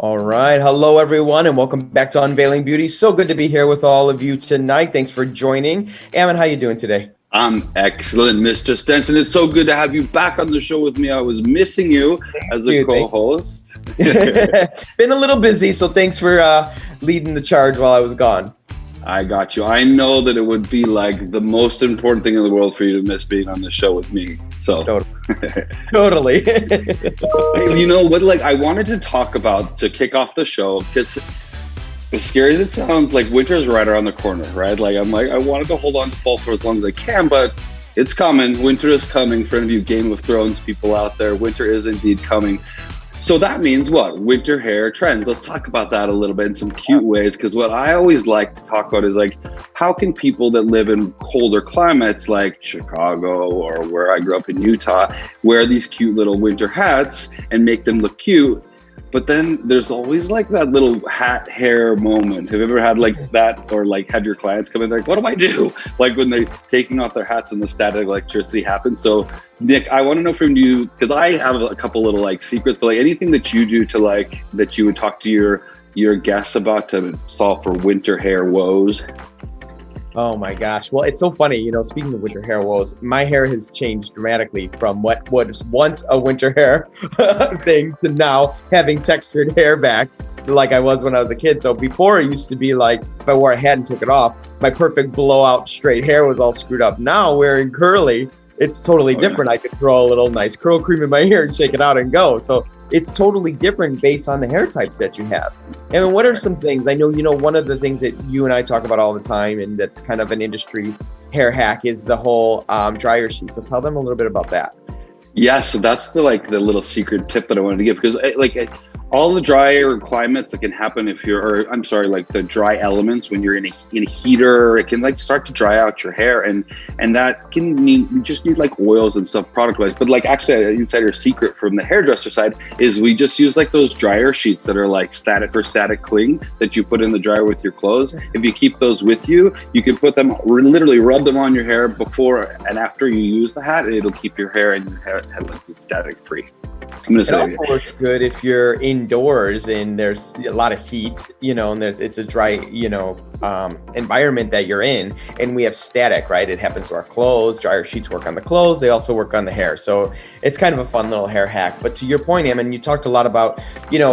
All right. Hello, everyone, and welcome back to Unveiling Beauty. So good to be here with all of you tonight. Thanks for joining. Ammon, how you doing today? I'm excellent, Mr. Stenson. It's so good to have you back on the show with me. I was missing you as a co-host. Been a little busy, so thanks for leading the charge while I was gone. I got you. I know that it would be like the most important thing in the world for you to miss being on the show with me. So totally. You know what? Like, I wanted to talk about to kick off the show because as scary as it sounds, like winter is right around the corner, right? Like I wanted to hold on to fall for as long as I can, but it's coming. Winter is coming. For any of you Game of Thrones people out there, winter is indeed coming. So that means what? Winter hair trends. Let's talk about that a little bit in some cute ways, because what I always like to talk about is like, how can people that live in colder climates like Chicago or where I grew up in Utah wear these cute little winter hats and make them look cute? But then there's always like that little hat hair moment. Have you ever had like that, or like had your clients come in like, what do I do? Like when they're taking off their hats and the static electricity happens. So Nick, I want to know from you, because I have a couple little like secrets, but like anything that you do to like, that you would talk to your guests about to solve for winter hair woes. Oh my gosh. Well, it's so funny, speaking of winter hair woes, my hair has changed dramatically from what was once a winter hair thing to now having textured hair back. So like I was when I was a kid. So before it used to be like, if I wore a hat and took it off, my perfect blowout straight hair was all screwed up. Now wearing curly, it's totally different. I could throw a little nice curl cream in my hair and shake it out and go. So it's totally different based on the hair types that you have. And what are some things, I know, one of the things that you and I talk about all the time, and that's kind of an industry hair hack, is the whole dryer sheet. So tell them a little bit about that. Yeah, so that's the little secret tip that I wanted to give, because all the drier climates that can happen if you're, like the dry elements when you're in a heater, it can like start to dry out your hair, and that can mean you just need like oils and stuff product wise. But like actually an insider secret from the hairdresser side is we just use like those dryer sheets that are like static cling that you put in the dryer with your clothes. If you keep those with you, you can put them, literally rub them on your hair before and after you use the hat, and it'll keep your hair and your hair like static free. It also works good if you're indoors and there's a lot of heat, and it's a dry, environment that you're in, and we have static, right? It happens to our clothes. Dryer sheets work on the clothes. They also work on the hair. So it's kind of a fun little hair hack. But to your point, Ammon, you talked a lot about,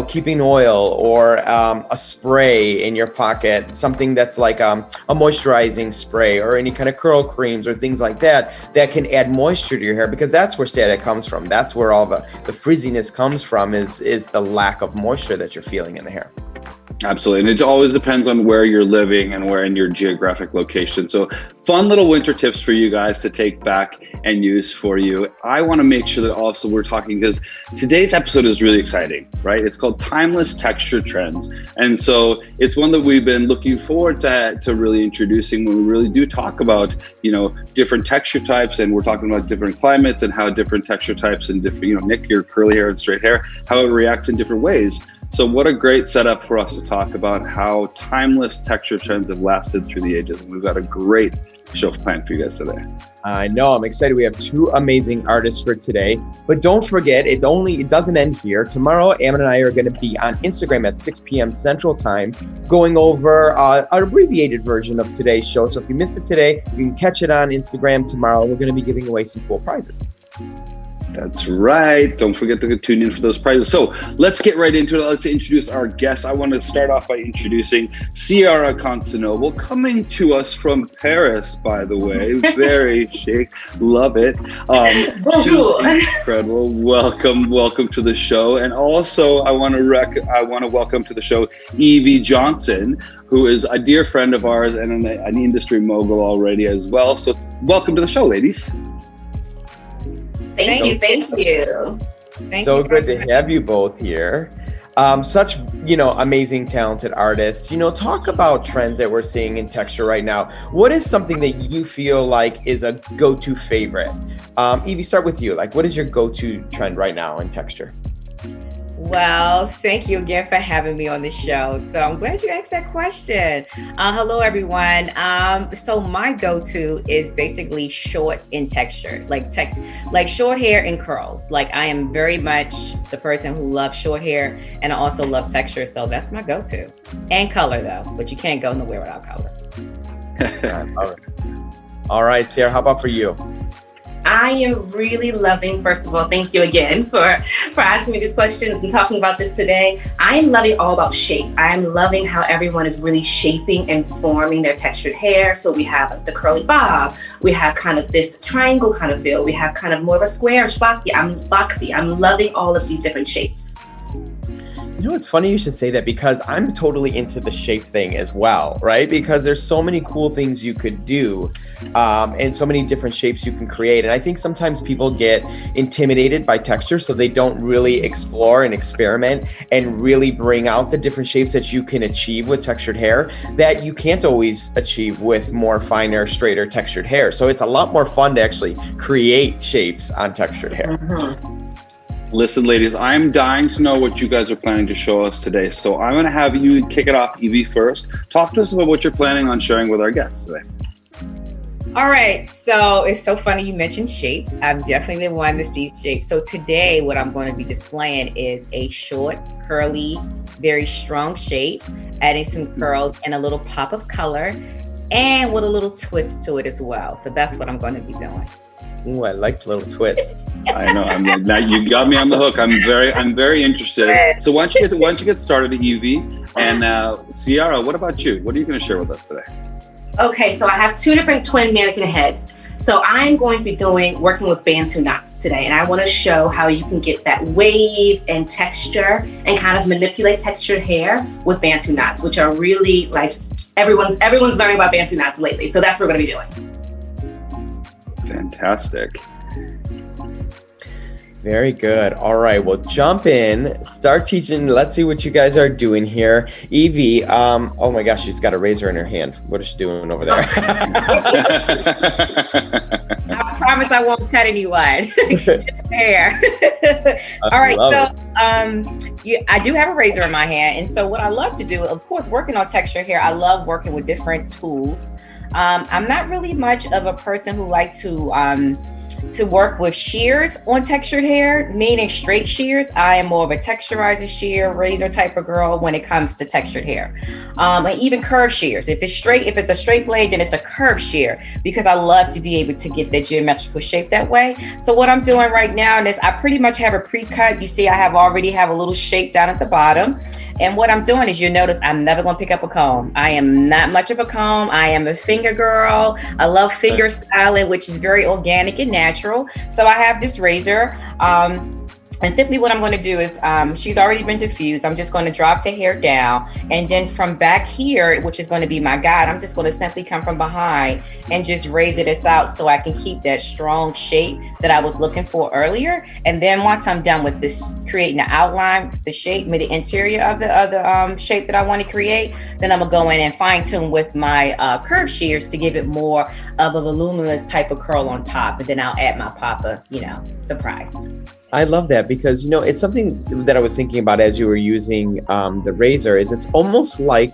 keeping oil or a spray in your pocket, something that's like a moisturizing spray or any kind of curl creams or things like that can add moisture to your hair, because that's where static comes from. That's where all the frizziness comes from, is the lack of moisture that you're feeling in the hair. Absolutely. And it always depends on where you're living and where in your geographic location. So fun little winter tips for you guys to take back and use for you. I want to make sure that also we're talking, because today's episode is really exciting, right? It's called Timeless Texture Trends. And so it's one that we've been looking forward to really introducing when we really do talk about, different texture types, and we're talking about different climates and how different texture types and different, Nick, your curly hair and straight hair, how it reacts in different ways. So what a great setup for us to talk about how timeless texture trends have lasted through the ages. And we've got a great show planned for you guys today. I know, I'm excited. We have two amazing artists for today, but don't forget, it doesn't end here. Tomorrow, Ammon and I are going to be on Instagram at 6 p.m. Central Time, going over an abbreviated version of today's show. So if you missed it today, you can catch it on Instagram tomorrow. We're going to be giving away some cool prizes. That's right. Don't forget to tune in for those prizes. So let's get right into it. Let's introduce our guests. I want to start off by introducing Ciara Costenoble, coming to us from Paris, by the way. Very chic. Love it. She's incredible. Welcome to the show. And also, I want to welcome to the show Evie Johnson, who is a dear friend of ours and an industry mogul already as well. So welcome to the show, ladies. Thank you. So good to have you both here. Such, amazing, talented artists. Talk about trends that we're seeing in texture right now. What is something that you feel like is a go-to favorite? Evie, start with you. Like, what is your go-to trend right now in texture? Well, thank you again for having me on the show. So I'm glad you asked that question. Hello, everyone. So my go-to is basically short in texture, like short hair and curls. Like I am very much the person who loves short hair, and I also love texture. So that's my go-to. And color though, but you can't go nowhere without color. I love it. All right, Ciara, how about for you? I am really loving, first of all, thank you again for asking me these questions and talking about this today. I am loving all about shapes. I am loving how everyone is really shaping and forming their textured hair. So we have the curly bob, we have kind of this triangle kind of feel, we have kind of more of a squarish boxy. I'm loving all of these different shapes. You know, it's funny you should say that because I'm totally into the shape thing as well, right? Because there's so many cool things you could do and so many different shapes you can create. And I think sometimes people get intimidated by texture, so they don't really explore and experiment and really bring out the different shapes that you can achieve with textured hair that you can't always achieve with more finer, straighter textured hair. So it's a lot more fun to actually create shapes on textured hair. Mm-hmm. Listen, ladies, I'm dying to know what you guys are planning to show us today. So I'm going to have you kick it off, Evie, first. Talk to us about what you're planning on sharing with our guests today. All right, so it's so funny you mentioned shapes. I'm definitely the one to see shapes. So today what I'm going to be displaying is a short, curly, very strong shape, adding some curls and a little pop of color and with a little twist to it as well. So that's what I'm going to be doing. Ooh, I like the little twist. I know. Now you got me on the hook. I'm very interested. So why don't you get started, Evie? And Ciara, what about you? What are you going to share with us today? Okay, so I have two different twin mannequin heads. So I'm going to be working with Bantu Knots today, and I want to show how you can get that wave and texture and kind of manipulate textured hair with Bantu Knots, which are really like everyone's learning about Bantu Knots lately. So that's what we're going to be doing. Fantastic. Very good. All right, well, jump in, start teaching. Let's see what you guys are doing here. Evie, oh my gosh, she's got a razor in her hand. What is she doing over there? I promise I won't cut anyone. Just hair. All right, so I do have a razor in my hand. And so what I love to do, of course, working on texture hair, I love working with different tools. I'm not really much of a person who likes to work with shears on textured hair, meaning straight shears. I am more of a texturizer shear, razor type of girl when it comes to textured hair. And even curved shears. If it's a straight blade, then it's a curved shear because I love to be able to get that geometrical shape that way. So what I'm doing right now is I pretty much have a pre-cut. You see, I already have a little shape down at the bottom. And what I'm doing is, you'll notice I'm never going to pick up a comb. I am not much of a comb. I am a finger girl. I love finger styling, which is very organic and natural. So I have this razor. And simply what I'm going to do is, she's already been diffused. I'm just going to drop the hair down. And then from back here, which is going to be my guide, I'm just going to simply come from behind and just raise this out so I can keep that strong shape that I was looking for earlier. And then once I'm done with this, creating the outline, the shape, the interior of the shape that I want to create, then I'm going to go in and fine tune with my curved shears to give it more of a voluminous type of curl on top. And then I'll add my papa, surprise. I love that because, it's something that I was thinking about as you were using the razor. Is it's almost like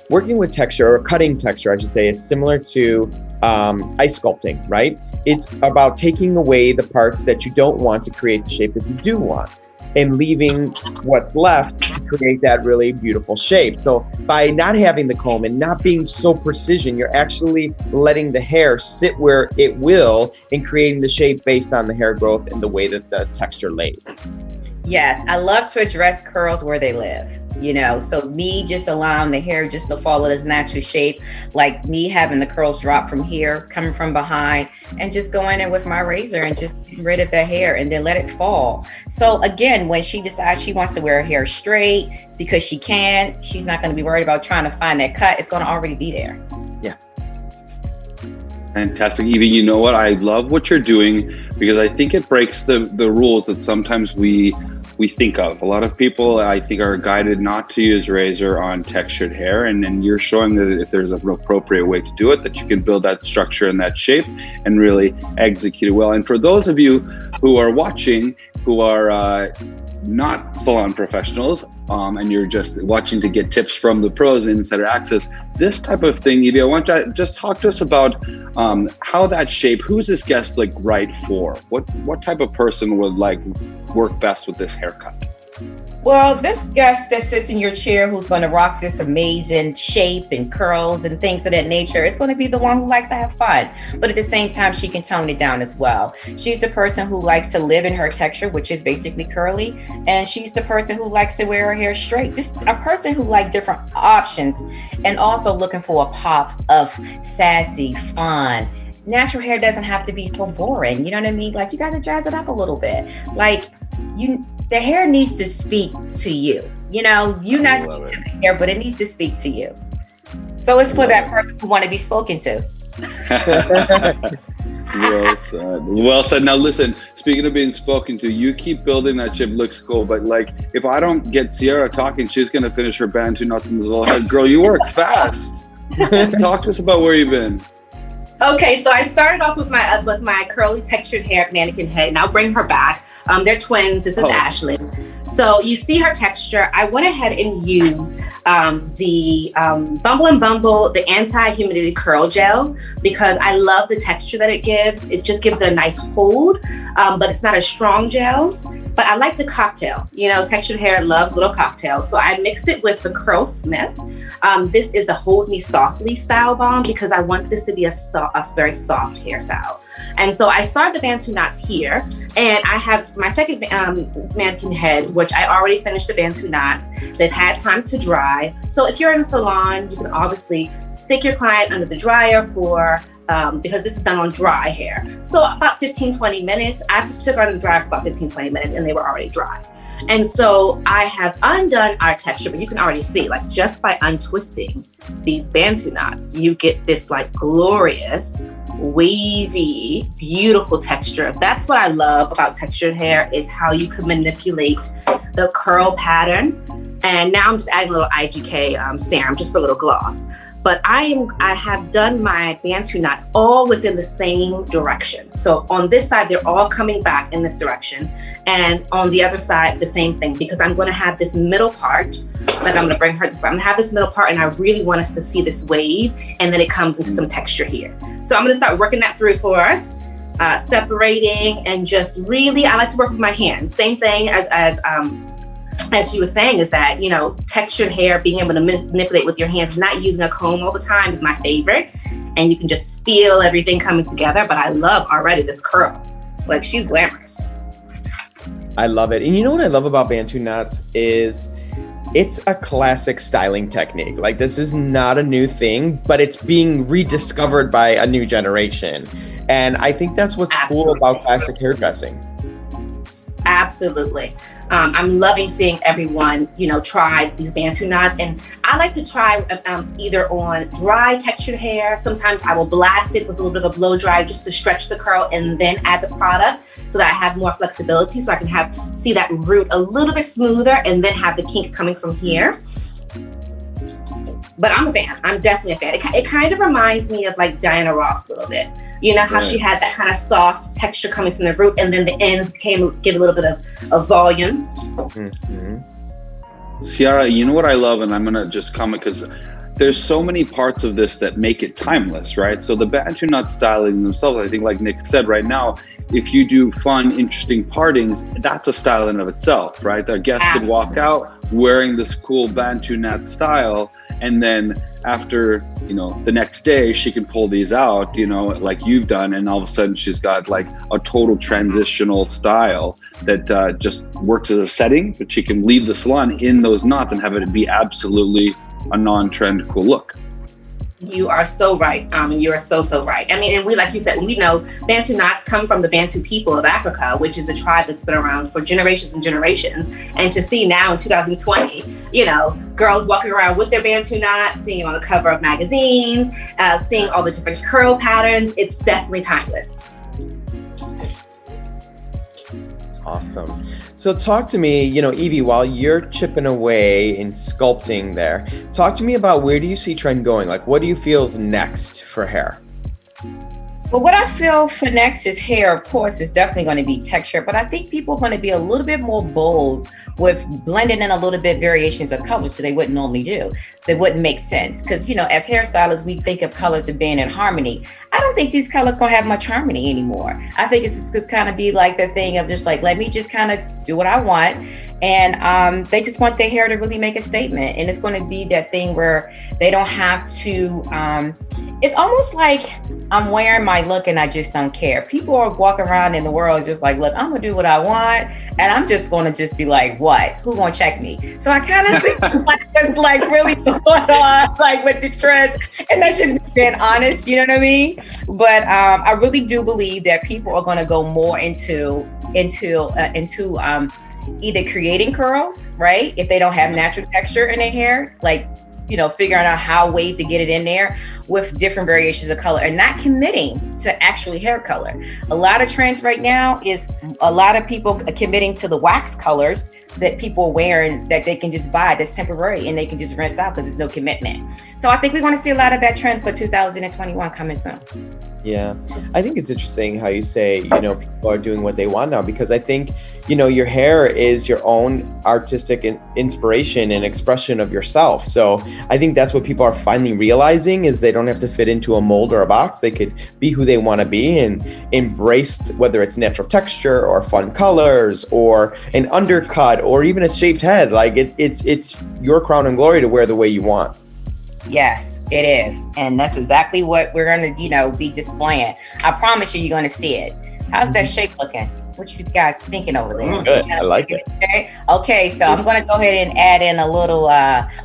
working with texture, or cutting texture, I should say, is similar to ice sculpting, right? It's about taking away the parts that you don't want to create the shape that you do want, and leaving what's left to create that really beautiful shape. So by not having the comb and not being so precision, you're actually letting the hair sit where it will and creating the shape based on the hair growth and the way that the texture lays. Yes, I love to address curls where they live, so me just allowing the hair just to follow its natural shape, like me having the curls drop from here, coming from behind, and just going in with my razor and just getting rid of the hair and then let it fall. So again, when she decides she wants to wear her hair straight because she can, she's not going to be worried about trying to find that cut. It's going to already be there. Yeah. Fantastic. Evie, you know what? I love what you're doing because I think it breaks the rules that sometimes we we think of. A lot of people, I think, are guided not to use razor on textured hair, and then you're showing that if there's an appropriate way to do it, that you can build that structure and that shape and really execute it well. And for those of you who are watching, who are not salon professionals, and you're just watching to get tips from the pros and insider access, this type of thing, Evie, I want to just talk to us about how that shape, who's this guest like right for? What type of person would like work best with this haircut? Well, this guest that sits in your chair who's going to rock this amazing shape and curls and things of that nature, it's going to be the one who likes to have fun. But at the same time, she can tone it down as well. She's the person who likes to live in her texture, which is basically curly. And she's the person who likes to wear her hair straight. Just a person who likes different options and also looking for a pop of sassy, fun. Natural hair doesn't have to be so boring. You know what I mean? Like, you got to jazz it up a little bit. Like, the hair needs to speak to you. You know, you're not speaking to the hair, but it needs to speak to you. So it's for that person who want to be spoken to. Well said. Well said. Now listen, speaking of being spoken to, you keep building that shape. Looks cool, but like, if I don't get Ciara talking, she's gonna finish her Bantu Knots in the little head. Girl, you work fast. Talk to us about where you've been. Okay, so I started off with my curly textured hair mannequin head, and I'll bring her back. They're twins. This is Ashley. So you see her texture. I went ahead and used the Bumble and Bumble, the anti-humidity curl gel, because I love the texture that it gives. It just gives it a nice hold, but it's not a strong gel. But I like the cocktail. You know, textured hair loves little cocktails. So I mixed it with the Curl Smith. This is the Hold Me Softly style balm because I want this to be a very soft hairstyle. And so I started the Bantu Knots here, and I have my second mannequin head, which I already finished the Bantu Knots. They've had time to dry. So if you're in a salon, you can obviously stick your client under the dryer for because this is done on dry hair. So about 15-20 minutes. I just took her under the dryer for about 15-20 minutes, and they were already dry. And so I have undone our texture, but you can already see, like, just by untwisting these Bantu Knots, you get this like glorious, wavy, beautiful texture. That's what I love about textured hair, is how you can manipulate the curl pattern. And now I'm just adding a little IGK serum just for a little gloss. But I have done my Bantu Knots all within the same direction. So on this side, they're all coming back in this direction. And on the other side, the same thing, because I'm going to have this middle part that I'm going to bring her to. I'm going to have this middle part, and I really want us to see this wave, and then it comes into some texture here. So I'm going to start working that through for us, separating, and just really, I like to work with my hands. Same thing as she was saying, is that, you know, textured hair, being able to manipulate with your hands, not using a comb all the time, is my favorite. And you can just feel everything coming together. But I love already this curl. Like, she's glamorous. I love it. And you know what I love about Bantu Knots is it's a classic styling technique. Like, this is not a new thing, but it's being rediscovered by a new generation. And I think that's what's cool about classic hairdressing. Absolutely. I'm loving seeing everyone, you know, try these Bantu Knots. And I like to try either on dry textured hair. Sometimes I will blast it with a little bit of a blow dry just to stretch the curl, and then add the product so that I have more flexibility, so I can see that root a little bit smoother, and then have the kink coming from here. But I'm a fan. I'm definitely a fan. It kind of reminds me of like Diana Ross a little bit. You know how she had that kind of soft texture coming from the root, and then the ends give a little bit of volume. Mm-hmm. Ciara, you know what I love, and I'm gonna just comment because there's so many parts of this that make it timeless, right? So the Bantu Knot styling themselves, I think, like Nick said right now, if you do fun, interesting partings, that's a style in of itself, right? The guest could walk out wearing this cool Bantu Knot style, and then after, you know, the next day she can pull these out, you know, like you've done, and all of a sudden she's got like a total transitional style that just works as a setting, but she can leave the salon in those knots and have it be absolutely a non-trend cool look. You are so right. You are so right. I mean, and we, like you said, we know Bantu Knots come from the Bantu people of Africa, which is a tribe that's been around for generations and generations. And to see now in 2020, you know, girls walking around with their Bantu Knots, seeing on the cover of magazines, seeing all the different curl patterns, it's definitely timeless. Awesome. So talk to me, Evie, while you're chipping away and sculpting there, talk to me about where do you see trend going? Like, what do you feel is next for hair? Well, what I feel for next is hair, of course, is definitely going to be texture, but I think people are going to be a little bit more bold with blending in a little bit variations of colors so they wouldn't normally do. They wouldn't make sense because, as hairstylists, we think of colors as being in harmony. I don't think these colors going to have much harmony anymore. I think it's just kind of be like the thing of just like, let me just kind of do what I want. And they just want their hair to really make a statement. And it's going to be that thing where they don't have to, it's almost like I'm wearing my look and I just don't care. People are walking around in the world just like, look, I'm gonna do what I want. And I'm just gonna just be like, what? Who gonna check me? So I kind of think it's like really going on like with the trends. And that's just being honest, you know what I mean? But I really do believe that people are gonna go more into either creating curls, right? If they don't have natural texture in their hair, like, figuring out how ways to get it in there with different variations of color and not committing to actually hair color. A lot of trends right now is a lot of people committing to the wax colors that people are wearing that they can just buy that's temporary and they can just rinse out because there's no commitment. So I think we're going to see a lot of that trend for 2021 coming soon. Yeah, I think it's interesting how you say, people are doing what they want now, because I think, your hair is your own artistic inspiration and expression of yourself. So I think that's what people are finally realizing is they don't have to fit into a mold or a box. They could be who they want to be and embrace whether it's natural texture or fun colors or an undercut or even a shaved head. Like it's your crown and glory to wear the way you want. Yes, it is. And that's exactly what we're going to, be displaying. I promise you're going to see it. How's that shape looking? What you guys thinking over there? Good. I like it. Okay, so I'm going to go ahead and add in a little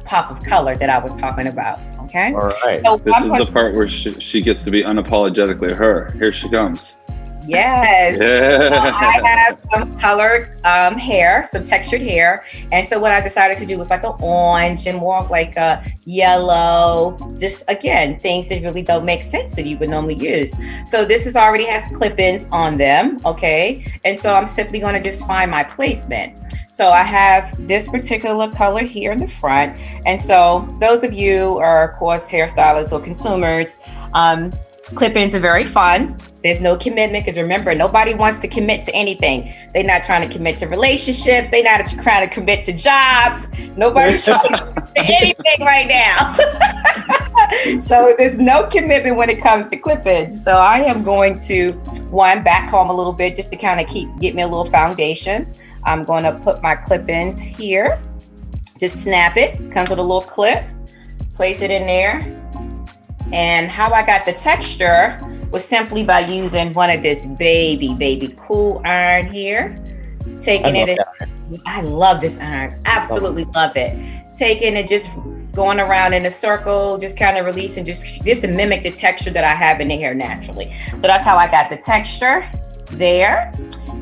pop of color that I was talking about. Okay. All right. So this is the part where she gets to be unapologetically her. Here she comes. Yes. Yeah. So I have some colored hair, some textured hair. And so what I decided to do was like an orange and more of like a yellow, just again, things that really don't make sense that you would normally use. So this is already has clip-ins on them. Okay. And so I'm simply going to just find my placement. So I have this particular color here in the front. And so those of you are, of course, hairstylists or consumers, clip-ins are very fun. There's no commitment because remember, nobody wants to commit to anything. They're not trying to commit to relationships. They're not trying to commit to jobs. Nobody's trying to commit to anything right now. So there's no commitment when it comes to clip-ins. So I am going to back comb a little bit just to kind of get me a little foundation. I'm going to put my clip-ins here. Just snap it. Comes with a little clip. Place it in there. And how I got the texture was simply by using one of this baby cool iron here. Taking it, I love this iron, absolutely love it. Taking it, just going around in a circle, just kind of releasing, just to mimic the texture that I have in the hair naturally. So that's how I got the texture there.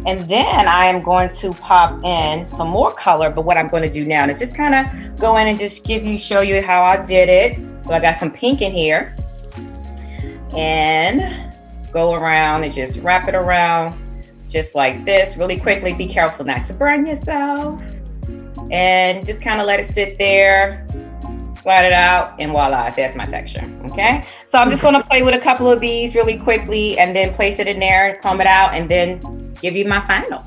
And then I am going to pop in some more color, but what I'm going to do now is just kind of go in and just show you how I did it. So I got some pink in here. And go around and just wrap it around just like this really quickly. Be careful not to burn yourself. And just kind of let it sit there, slide it out, and voila, that's my texture. Okay, so I'm just going to play with a couple of these really quickly and then place it in there, comb it out, and then give you my final.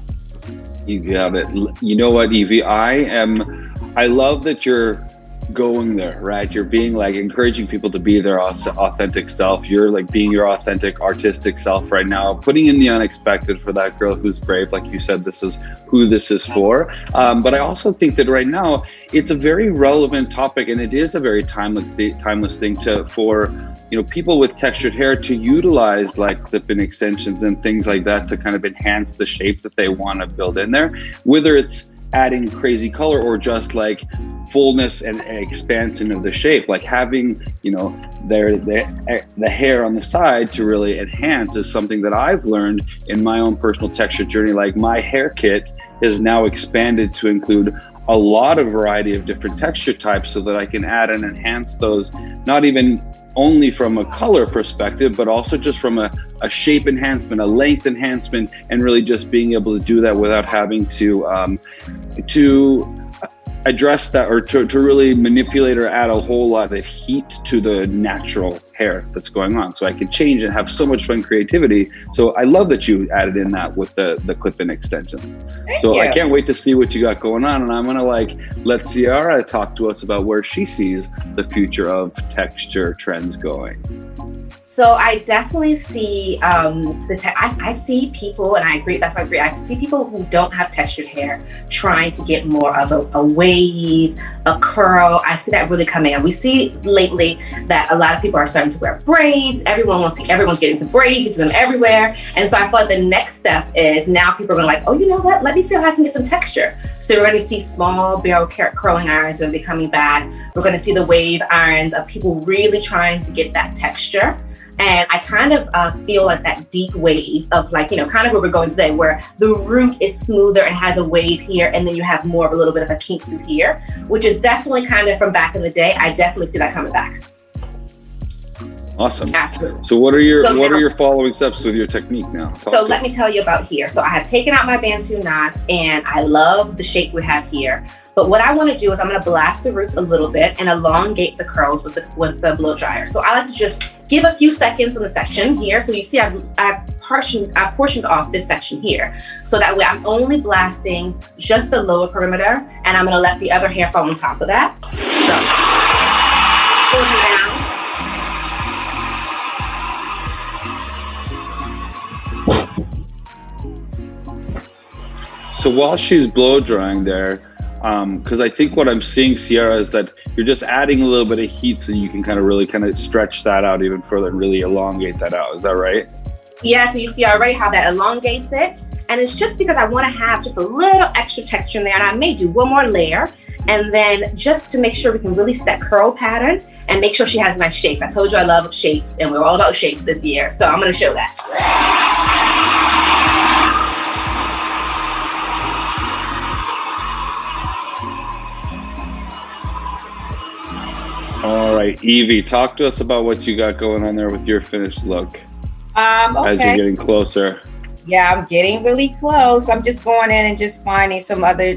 You got it. You know what, Evie? I love that you're going there, right? You're being like encouraging people to be their authentic self. You're like being your authentic artistic self right now, putting in the unexpected for that girl who's brave. Like you said, this is who this is for. But I also think that right now it's a very relevant topic, and it is a very timeless thing for people with textured hair to utilize like clip-in extensions and things like that to kind of enhance the shape that they want to build in there, whether it's adding crazy color or just like fullness and expansion of the shape, like having the hair on the side to really enhance is something that I've learned in my own personal texture journey. Like my hair kit is now expanded to include a lot of variety of different texture types so that I can add and enhance those, not even only from a color perspective, but also just from a shape enhancement, a length enhancement, and really just being able to do that without having to address that or to really manipulate or add a whole lot of heat to the natural hair that's going on. So I can change and have so much fun creativity. So I love that you added in that with the clip-in extension. So I can't wait to see what you got going on. And I'm gonna let Ciara talk to us about where she sees the future of texture trends going. So I definitely see I see people, and I agree. That's what I agree. I see people who don't have textured hair trying to get more of a wave, a curl. I see that really coming. And we see lately that a lot of people are starting to wear braids. Everyone's getting into braids. You see them everywhere. And so I feel like the next step is now people are going oh, you know what? Let me see how I can get some texture. So we're going to see small barrel curling irons are becoming back. We're going to see the wave irons of people really trying to get that texture. And I kind of feel like that deep wave of kind of where we're going today, where the root is smoother and has a wave here, and then you have more of a little bit of a kink through here, which is definitely kind of from back in the day. I definitely see that coming back. Awesome. Absolutely. So what are your following steps with your technique now? Let me tell you about here. So I have taken out my Bantu knots, and I love the shape we have here. But what I want to do is I'm going to blast the roots a little bit and elongate the curls with the blow dryer. So I like to just give a few seconds in the section here. So you see I've portioned off this section here. So that way I'm only blasting just the lower perimeter, and I'm going to let the other hair fall on top of that. So pull it down. So while she's blow drying there, because I think what I'm seeing, Ciara, is that you're just adding a little bit of heat so you can kind of stretch that out even further and really elongate that out. Is that right? Yeah, so you see already how that elongates it. And it's just because I want to have just a little extra texture in there. And I may do one more layer. And then just to make sure we can release that curl pattern and make sure she has a nice shape. I told you I love shapes, and we're all about shapes this year. So I'm going to show that. All right, Evie, talk to us about what you got going on there with your finished look. Okay. As you're getting closer. Yeah, I'm getting really close. I'm just going in and just finding some other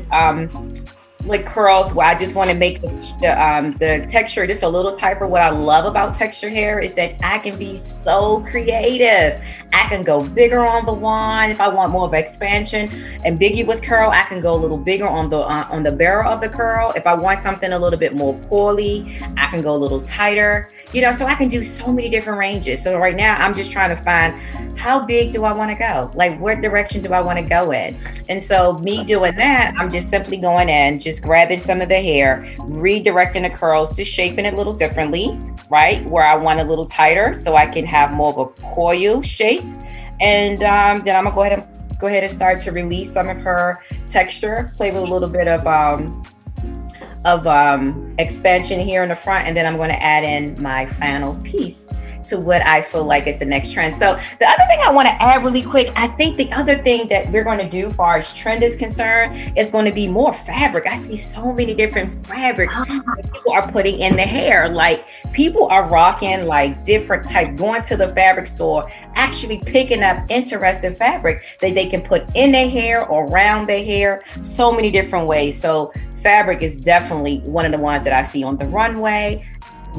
curls where I just want to make the texture just a little tighter. What I love about textured hair is that I can be so creative. I can go bigger on the wand if I want more of expansion. Ambiguous curl, I can go a little bigger on the barrel of the curl. If I want something a little bit more coily, I can go a little tighter. So I can do so many different ranges. So right now I'm just trying to find how big do I want to go? Like what direction do I want to go in? And so me doing that, I'm just simply going in, just grabbing some of the hair, redirecting the curls, just shaping it a little differently, right? Where I want a little tighter so I can have more of a coil shape. And then I'm gonna go ahead and start to release some of her texture, play with a little bit of expansion here in the front, and then I'm going to add in my final piece to what I feel like is the next trend. So the other thing I want to add really quick, I think the other thing that we're going to do as far as trend is concerned is going to be more fabric. I see so many different fabrics that people are putting in the hair. Like people are rocking like different type, going to the fabric store, actually picking up interesting fabric that they can put in their hair or around their hair, so many different ways. So fabric is definitely one of the ones that I see on the runway,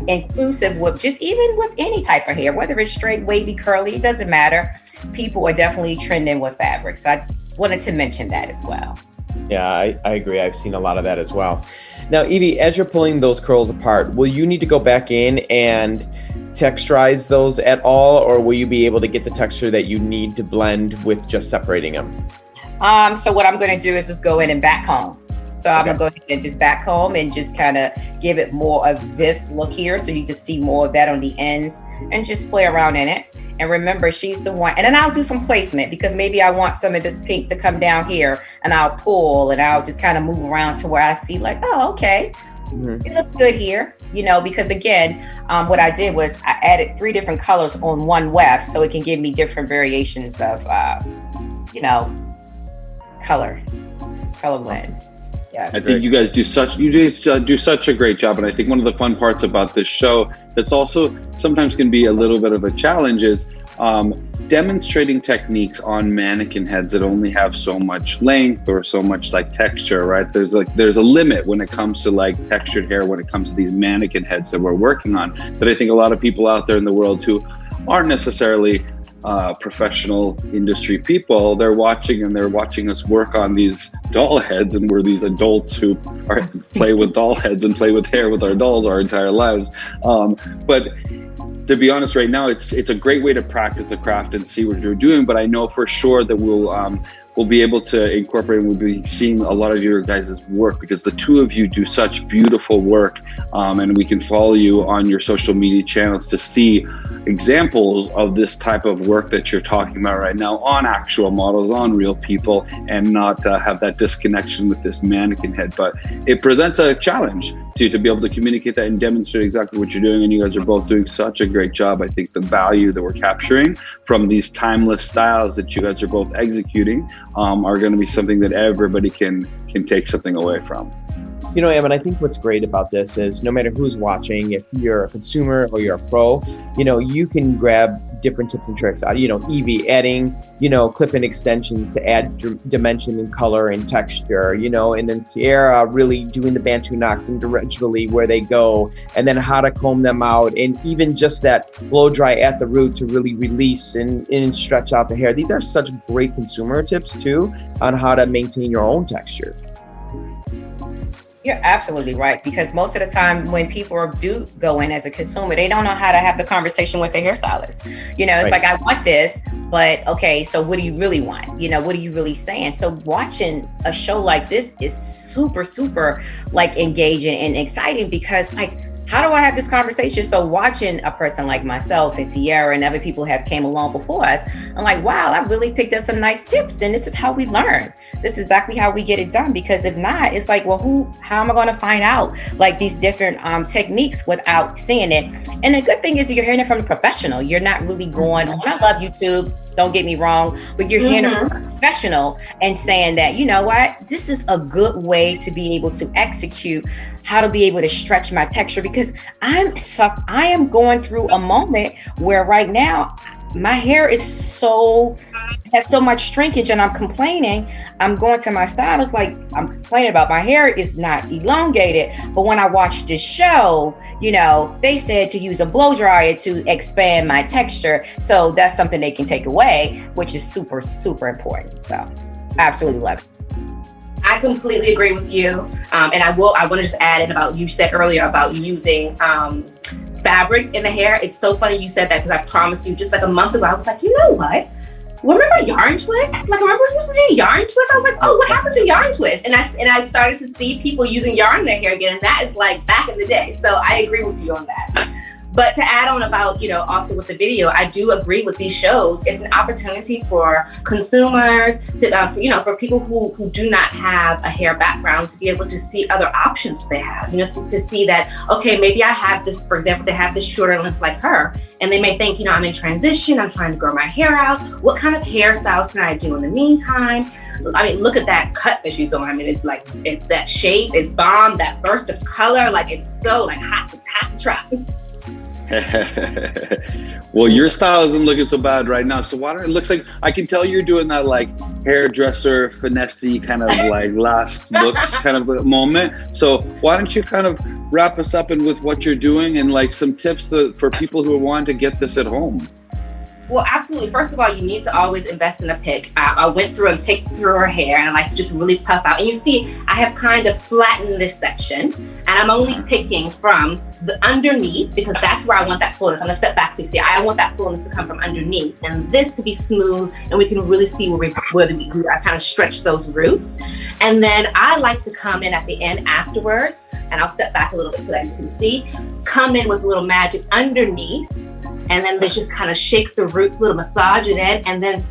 inclusive with just even with any type of hair, whether it's straight, wavy, curly, it doesn't matter. People are definitely trending with fabrics. So I wanted to mention that as well. Yeah, I agree. I've seen a lot of that as well. Now, Evie, as you're pulling those curls apart, will you need to go back in and texturize those at all, or will you be able to get the texture that you need to blend with just separating them? So what I'm going to do is just go in and back comb. So I'm gonna go ahead and just back comb and just kind of give it more of this look here, so you can see more of that on the ends and just play around in it. And remember, she's the one. And then I'll do some placement because maybe I want some of this pink to come down here, and I'll pull and I'll just kind of move around to where I see like, oh, okay, it looks good here, because again, what I did was I added 3 different colors on one weft, so it can give me different variations of, color blend. Yeah. I think you guys do such a great job. And I think one of the fun parts about this show that's also sometimes can be a little bit of a challenge is demonstrating techniques on mannequin heads that only have so much length or so much like texture, right? There's a limit when it comes to like textured hair, when it comes to these mannequin heads that we're working on, that I think a lot of people out there in the world who aren't necessarily professional industry people, they're watching us work on these doll heads, and we're these adults who play with doll heads and play with hair with our dolls our entire lives. But to be honest, right now, it's a great way to practice the craft and see what you're doing. But I know for sure that we'll be able to incorporate, and we'll be seeing a lot of your guys' work, because the two of you do such beautiful work, and we can follow you on your social media channels to see examples of this type of work that you're talking about right now on actual models, on real people, and not have that disconnection with this mannequin head. But it presents a challenge to be able to communicate that and demonstrate exactly what you're doing. And you guys are both doing such a great job. I think the value that we're capturing from these timeless styles that you guys are both executing are going to be something that everybody can take something away from. You know, Ammon, I think what's great about this is no matter who's watching, if you're a consumer or you're a pro, you know, you can grab different tips and tricks. You know, Evie adding, you know, clip-in extensions to add dimension and color and texture, you know, and then Ciara really doing the Bantu Knots and directionally where they go, and then how to comb them out, and even just that blow dry at the root to really release and stretch out the hair. These are such great consumer tips too on how to maintain your own texture. You're absolutely right, because most of the time when people do go in as a consumer, they don't know how to have the conversation with their hairstylist. You know, it's right. Like, I want this, but okay, so what do you really want? You know, what are you really saying? So watching a show like this is super, super like engaging and exciting, because like, how do I have this conversation? So watching a person like myself and Ciara and other people have came along before us, I'm like, wow, I really picked up some nice tips, and this is how we learn. This is exactly how we get it done. Because if not, it's like, well, how am I going to find out like these different techniques without seeing it? And the good thing is you're hearing it from a professional. You're not really going on. I love YouTube, don't get me wrong, but you're hearing it from a professional and saying that, you know what, this is a good way to be able to execute how to be able to stretch my texture, because I am going through a moment where right now my hair has so much shrinkage, and I'm complaining. I'm going to my stylist, like, I'm complaining about my hair is not elongated. But when I watched this show, you know, they said to use a blow dryer to expand my texture. So that's something they can take away, which is super, super important. So absolutely love it. I completely agree with you. And I want to just add in about, you said earlier about using fabric in the hair. It's so funny you said that, because I promise you, just like a month ago, I was like, you know what? Remember yarn twist? Like, remember we used to do yarn twist? I was like, oh, what happened to yarn twist? And I started to see people using yarn in their hair again, and that is like back in the day. So I agree with you on that. But to add on about, you know, also with the video, I do agree with these shows. It's an opportunity for consumers to, you know, for people who do not have a hair background to be able to see other options they have, you know, to see that, okay, maybe I have this, for example, they have this shorter length like her, and they may think, you know, I'm in transition, I'm trying to grow my hair out. What kind of hairstyles can I do in the meantime? I mean, look at that cut that she's doing. I mean, it's like, it's that shape, it's bomb, that burst of color, like it's so like hot to try. Well, your style isn't looking so bad right now. So why don't it looks like I can tell you're doing that like hairdresser finesse-y kind of like last looks kind of a moment. So why don't you kind of wrap us up in with what you're doing and like some tips for people who want to get this at home? Well, absolutely. First of all, you need to always invest in a pick. I went through and picked through her hair, and I like to just really puff out. And you see, I have kind of flattened this section, and I'm only picking from the underneath, because that's where I want that fullness. I'm gonna step back so you see, I want that fullness to come from underneath, and this to be smooth, and we can really see where I kind of stretch those roots. And then I like to come in at the end afterwards, and I'll step back a little bit so that you can see, come in with a little magic underneath. And then they just kind of shake the roots, a little massage it in. And then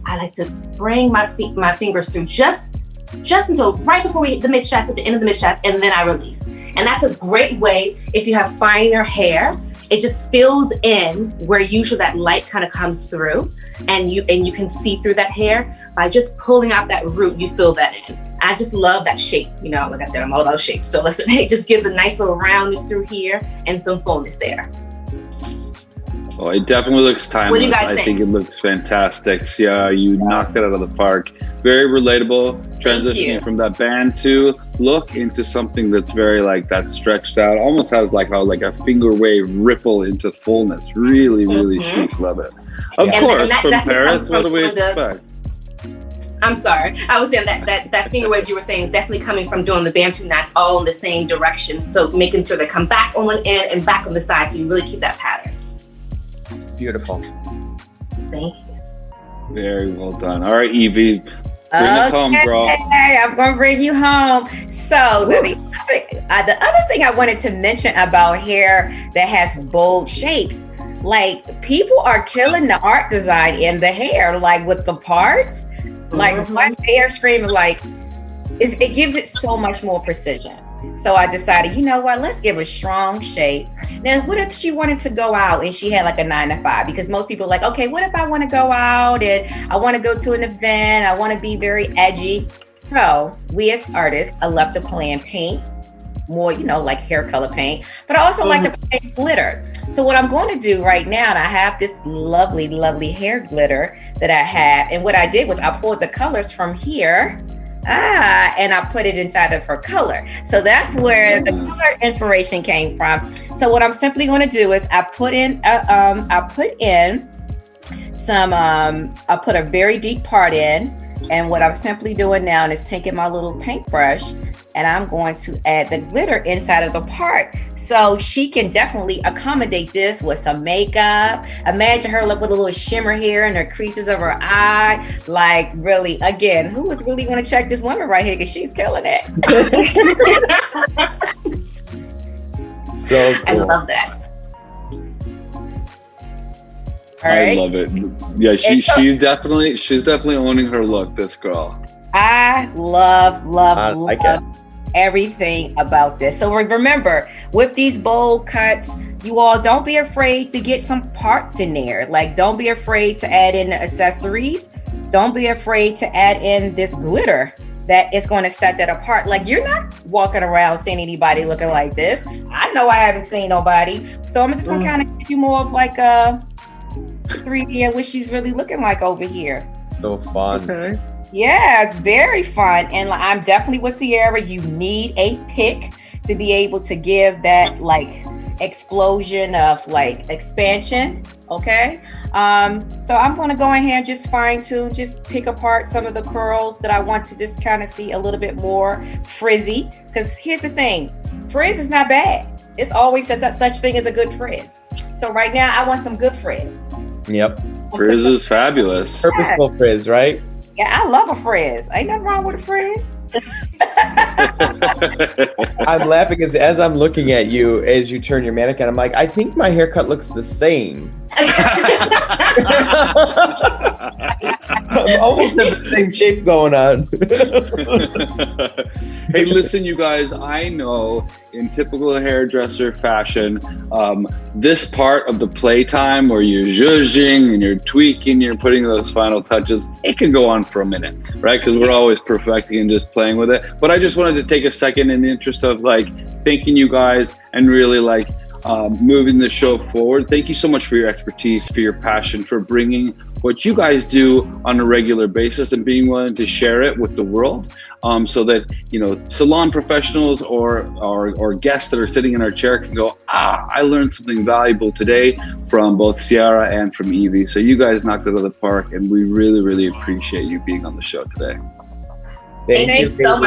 I like to bring my fingers through just until right before we hit the mid shaft, at the end of the mid shaft, and then I release. And that's a great way if you have finer hair. It just fills in where usually that light kind of comes through, and you can see through that hair by just pulling out that root. You fill that in. I just love that shape. Like I said, I'm all about shape. So it just gives a nice little roundness through here and some fullness there. Well, it definitely looks timeless. What do you guys think it looks fantastic. Ciara, you knocked it out of the park. Very relatable, transitioning from that Bantu look into something that's very like that stretched out, almost has like a finger wave ripple into fullness. Really, really chic. Love it. Of course, from Paris, what do we expect? I'm sorry. I was saying that finger wave you were saying is definitely coming from doing the Bantu knots all in the same direction. So making sure they come back on one end and back on the side, so you really keep that pattern. Beautiful. Thank you. Very well done. All right, Evie, bring us home, girl. I'm going to bring you home. So the other thing I wanted to mention about hair that has bold shapes, like people are killing the art design in the hair, like with the parts. Like my hair scream, like it gives it so much more precision. So I decided, you know what, let's give a strong shape. Now, what if she wanted to go out and she had like a 9 to 5? Because most people are like, okay, what if I want to go out and I want to go to an event, I want to be very edgy. So we as artists, I love to play and paint more, like hair color paint, but I also like to paint glitter. So what I'm going to do right now, and I have this lovely, lovely hair glitter that I have. And what I did was I pulled the colors from here, and I put it inside of her color. So that's where the color inspiration came from. So what I'm simply going to do is I put a very deep part in. And what I'm simply doing now is taking my little paintbrush and I'm going to add the glitter inside of the part. So she can definitely accommodate this with some makeup. Imagine her with a little shimmer here in her creases of her eye. Like really, again, who is really going to check this woman right here? Because she's killing it. So cool. I love that. I love it. Yeah, she's definitely owning her look, this girl. I love everything about this. So remember, with these bold cuts, you all don't be afraid to get some parts in there. Like, don't be afraid to add in the accessories. Don't be afraid to add in this glitter that is going to set that apart. Like, you're not walking around seeing anybody looking like this. I know I haven't seen nobody. So I'm just going to kind of give you more of like a 3D of what she's really looking like over here. So fun. Okay. Yeah, it's very fun. And I'm definitely with Ciara. You need a pick to be able to give that like explosion of like expansion. Okay. So I'm going to go ahead and just fine tune, just pick apart some of the curls that I want to just kind of see a little bit more frizzy. Because here's the thing, frizz is not bad. It's always such thing as a good frizz. So right now I want some good frizz. Yep. Frizz is fabulous. Purposeful frizz, right? Yeah, I love a frizz. Ain't nothing wrong with a frizz. I'm laughing because as I'm looking at you, as you turn your mannequin, I'm like, I think my haircut looks the same. I'm almost at the same shape going on. Hey, listen, you guys, I know in typical hairdresser fashion, this part of the playtime where you're zhuzhing and you're tweaking, you're putting those final touches, it can go on for a minute, right? Because we're always perfecting and just playing with it. But I just wanted to take a second in the interest of like thanking you guys and really like moving the show forward. Thank you so much for your expertise, for your passion, for bringing what you guys do on a regular basis and being willing to share it with the world, so that, you know, salon professionals or guests that are sitting in our chair can go, I learned something valuable today from both Ciara and from Evie. So you guys knocked it out of the park, and we really, really appreciate you being on the show today. Thank you so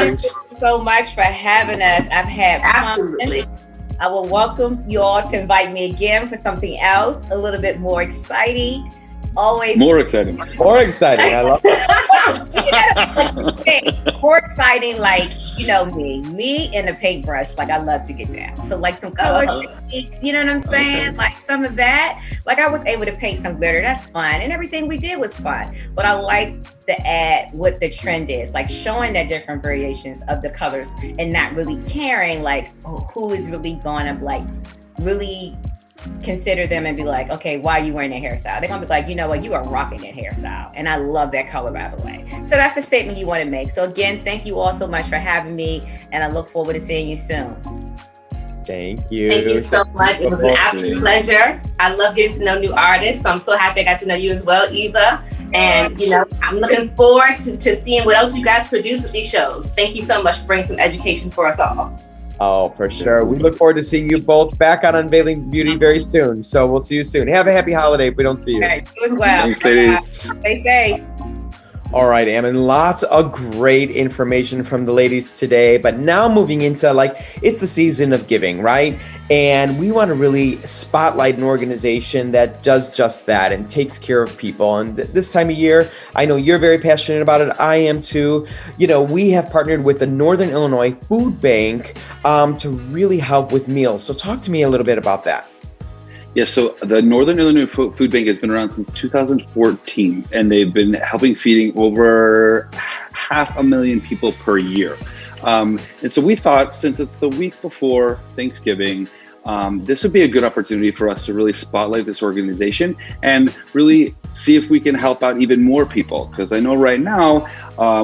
much for having us. I've had Absolutely. fun. I will welcome you all to invite me again for something else, a little bit more exciting. Always more exciting. More exciting. I love it. More exciting, like, you know, me and the paintbrush. Like, I love to get down. So like some color techniques, you know what I'm saying? Okay. Like some of that. Like I was able to paint some glitter. That's fun. And everything we did was fun. But I like to add what the trend is, like showing the different variations of the colors and not really caring like who is really going to like really consider them and be like, okay, why are you wearing that hairstyle? They're gonna be like, you know what, you are rocking that hairstyle. And I love that color, by the way. So that's the statement you want to make. So again, thank you all so much for having me. And I look forward to seeing you soon. Thank you. Thank you so much. It was an absolute pleasure. I love getting to know new artists. So I'm so happy I got to know you as well, Eva. And, you know, I'm looking forward to seeing what else you guys produce with these shows. Thank you so much for bringing some education for us all. Oh, for sure. We look forward to seeing you both back on Unveiling Beauty very soon. So we'll see you soon. Have a happy holiday if we don't see you. Okay, you as well. Thanks, ladies. Stay safe. All right, Ammon, lots of great information from the ladies today, but now moving into it's the season of giving, right? And we want to really spotlight an organization that does just that and takes care of people. And this time of year, I know you're very passionate about it. I am too. You know, we have partnered with the Northern Illinois Food Bank to really help with meals. So talk to me a little bit about that. Yeah, so the Northern Illinois Food Bank has been around since 2014, and they've been helping feeding over 500,000 people per year. And so we thought, since it's the week before Thanksgiving, this would be a good opportunity for us to really spotlight this organization and really see if we can help out even more people. Because I know right now,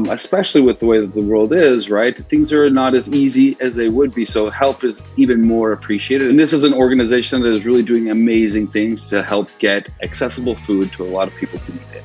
especially with the way that the world is, right, things are not as easy as they would be. So help is even more appreciated. And this is an organization that is really doing amazing things to help get accessible food to a lot of people who need it.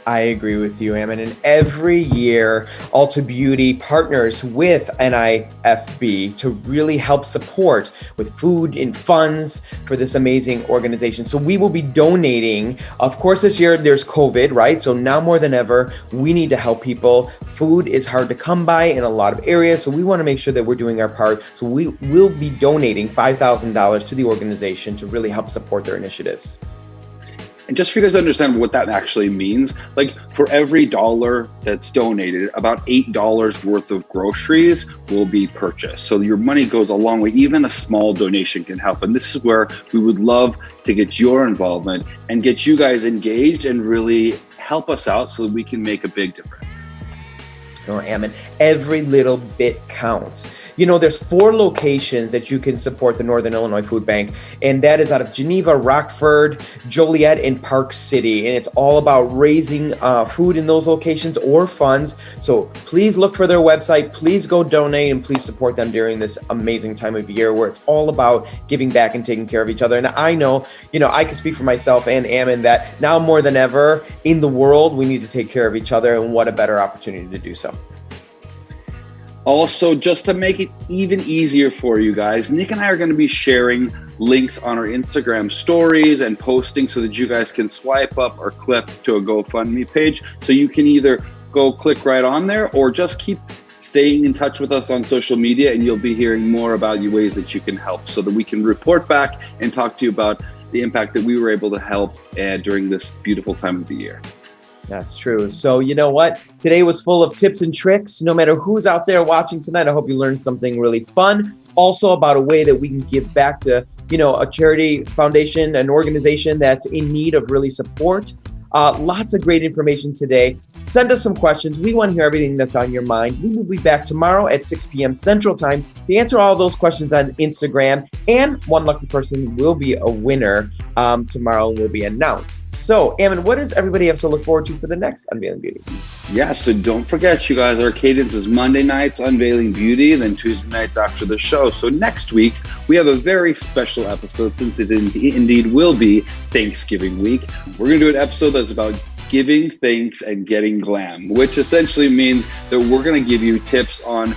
I agree with you, Ammon. And every year, Ulta Beauty partners with NIFB to really help support with food and funds for this amazing organization. So we will be donating. Of course, this year there's COVID, right? So now more than ever, we need to help people. Food is hard to come by in a lot of areas. So we want to make sure that we're doing our part. So we will be donating $5,000 to the organization to really help support their initiatives. And just for you guys to understand what that actually means, like for every dollar that's donated, about $8 worth of groceries will be purchased. So your money goes a long way. Even a small donation can help. And this is where we would love to get your involvement and get you guys engaged and really help us out so that we can make a big difference. Oh, Ammon, every little bit counts. You know, there's 4 locations that you can support the Northern Illinois Food Bank, and that is out of Geneva, Rockford, Joliet, and Park City. And it's all about raising food in those locations or funds. So please look for their website, please go donate, and please support them during this amazing time of year where it's all about giving back and taking care of each other. And I know, I can speak for myself and Ammon that now more than ever in the world, we need to take care of each other, and what a better opportunity to do so. Also, just to make it even easier for you guys, Nick and I are going to be sharing links on our Instagram stories and posting so that you guys can swipe up or click to a GoFundMe page. So you can either go click right on there or just keep staying in touch with us on social media, and you'll be hearing more about you ways that you can help so that we can report back and talk to you about the impact that we were able to help during this beautiful time of the year. That's true. So you know what? Today was full of tips and tricks. No matter who's out there watching tonight, I hope you learned something really fun. Also about a way that we can give back to, a charity foundation, an organization that's in need of really support. Lots of great information today. Send us some questions. We want to hear everything that's on your mind. We will be back tomorrow at 6 p.m. Central Time to answer all those questions on Instagram. And one lucky person will be a winner tomorrow and will be announced. So, Ammon, what does everybody have to look forward to for the next Unveiling Beauty? Yeah, so don't forget, you guys, our cadence is Monday nights, Unveiling Beauty, and then Tuesday nights after the show. So next week, we have a very special episode since it indeed will be Thanksgiving week. We're going to do an episode that's about giving thanks and getting glam, which essentially means that we're going to give you tips on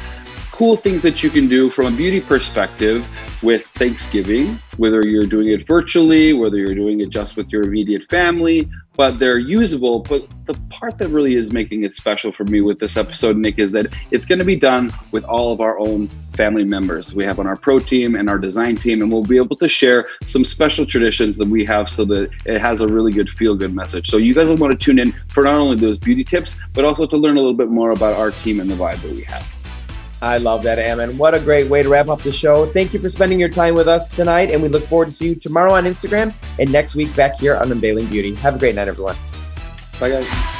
cool things that you can do from a beauty perspective with Thanksgiving, whether you're doing it virtually, whether you're doing it just with your immediate family, but they're usable. But the part that really is making it special for me with this episode, Nick, is that it's going to be done with all of our own family members we have on our pro team and our design team, and we'll be able to share some special traditions that we have so that it has a really good feel-good message. So you guys will want to tune in for not only those beauty tips, but also to learn a little bit more about our team and the vibe that we have. I love that, Ammon. What a great way to wrap up the show. Thank you for spending your time with us tonight, and we look forward to see you tomorrow on Instagram and next week back here on Unveiling Beauty. Have a great night, everyone. Bye, guys.